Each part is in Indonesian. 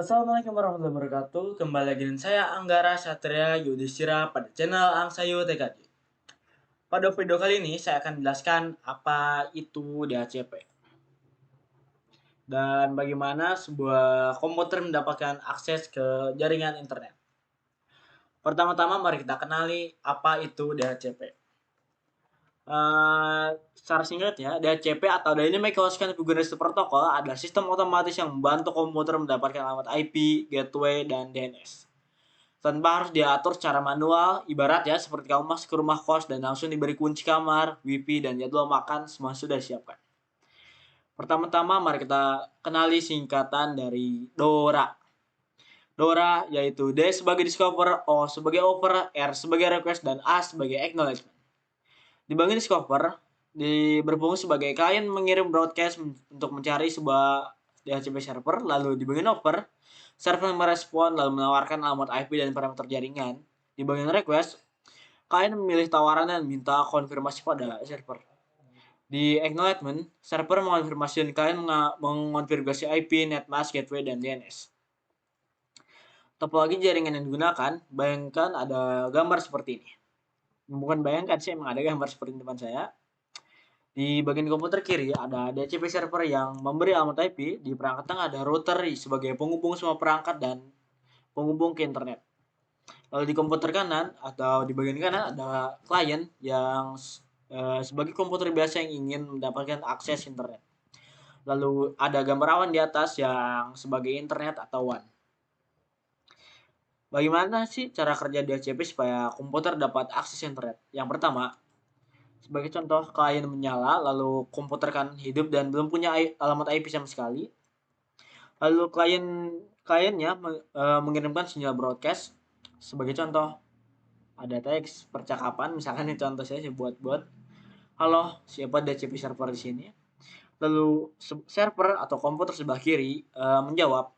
Assalamualaikum warahmatullahi wabarakatuh. Kembali lagi dengan saya Anggara Satria Yudhistira pada channel Angsayu TKJ. Pada video kali ini saya akan menjelaskan apa itu DHCP dan bagaimana sebuah komputer mendapatkan akses ke jaringan internet. Pertama-tama mari kita kenali apa itu DHCP. Secara singkatnya, DHCP atau Dynamic Host Configuration Protocol adalah sistem otomatis yang membantu komputer mendapatkan alamat IP, gateway, dan DNS. Tanpa harus diatur secara manual, ibarat ya seperti kamu masuk ke rumah kos dan langsung diberi kunci kamar, wifi, dan jadwal makan semua sudah disiapkan. Pertama-tama mari kita kenali singkatan dari DORA. DORA yaitu D sebagai discover, O sebagai offer, R sebagai request, dan A sebagai acknowledgement. Di bagian discover, berfungsi sebagai klien mengirim broadcast untuk mencari sebuah DHCP server, lalu di bagian offer, server merespon lalu menawarkan alamat IP dan parameter jaringan. Di bagian request, klien memilih tawaran dan minta konfirmasi pada server. Di acknowledgement, server mengonfirmasi dan klien mengonfirmasi IP, netmask, gateway, dan DNS. Topologi jaringan yang digunakan, bayangkan ada gambar seperti ini. Bukan bayangkan sih, emang ada gambar seperti di depan saya. Di bagian komputer kiri ada DHCP server yang memberi alamat IP, di perangkat tengah ada router sebagai penghubung semua perangkat dan penghubung ke internet. Lalu di komputer kanan atau di bagian kanan ada klien yang sebagai komputer biasa yang ingin mendapatkan akses internet. Lalu ada gambar awan di atas yang sebagai internet atau WAN. Bagaimana sih cara kerja DHCP supaya komputer dapat akses internet? Yang pertama, sebagai contoh, klien menyala, lalu komputer kan hidup dan belum punya alamat IP sama sekali. Lalu kliennya mengirimkan sinyal broadcast. Sebagai contoh, ada teks percakapan, misalkan ini contoh saya buat halo, siapa DHCP server di sini? Lalu server atau komputer sebelah kiri menjawab,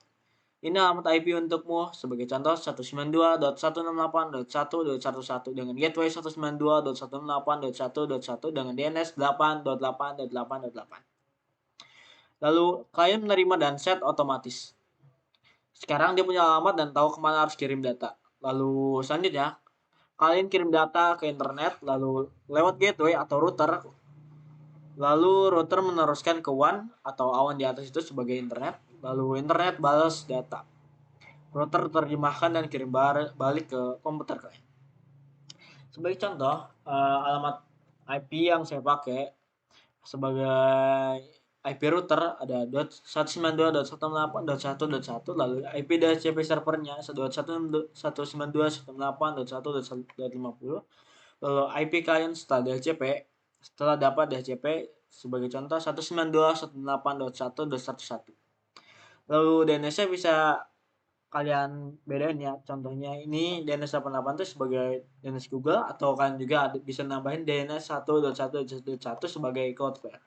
ini alamat IP untukmu, sebagai contoh 192.168.1.11 dengan gateway 192.168.1.1 dengan DNS 8.8.8.8. Lalu klien menerima dan set otomatis. Sekarang dia punya alamat dan tahu kemana harus kirim data. Lalu selanjutnya, klien kirim data ke internet, lalu lewat gateway atau router. Lalu router meneruskan ke WAN atau awan di atas itu sebagai internet. Lalu internet balas data. Router terjemahkan dan kirim balik ke komputer klien. Sebagai contoh, alamat IP yang saya pakai sebagai IP router ada 192.168.1.1, lalu IP DHCP servernya 192.168.1.1.50, lalu IP klien setelah dapat DHCP sebagai contoh 192.168.1.1.1. Lalu DNS-nya bisa kalian bedain ya, contohnya ini DNS 88 itu sebagai DNS Google, atau kalian juga bisa nambahin DNS 1.1.1 sebagai cloudflare.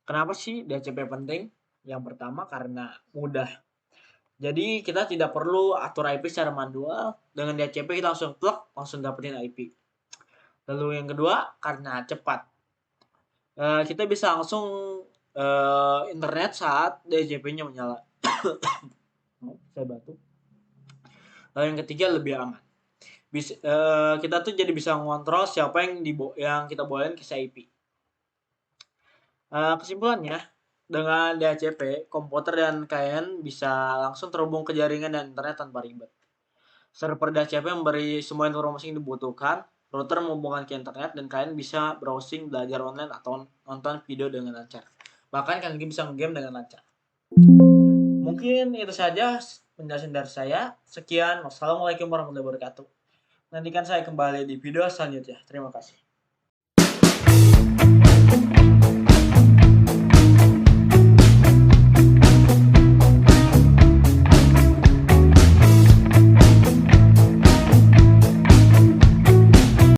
Kenapa sih DHCP penting? Yang pertama karena mudah. Jadi kita tidak perlu atur IP secara manual, dengan DHCP kita langsung plug, langsung dapetin IP. Lalu yang kedua karena cepat. Kita bisa langsung internet saat DHCP-nya menyala. Saya batuk. Lalu yang ketiga lebih aman. Kita tuh jadi bisa mengontrol siapa yang kita bolehin ke IP. Kesimpulannya, dengan DHCP, komputer dan klien bisa langsung terhubung ke jaringan dan internet tanpa ribet. Server DHCP memberi semua informasi yang dibutuhkan, router menghubungkan ke internet, dan kalian bisa browsing, belajar online, atau nonton video dengan lancar. Bahkan kalian bisa nge-game dengan lancar. Mungkin itu saja penjelasan dari saya. Sekian, wassalamualaikum warahmatullahi wabarakatuh. Nantikan saya kembali di video selanjutnya. Terima kasih.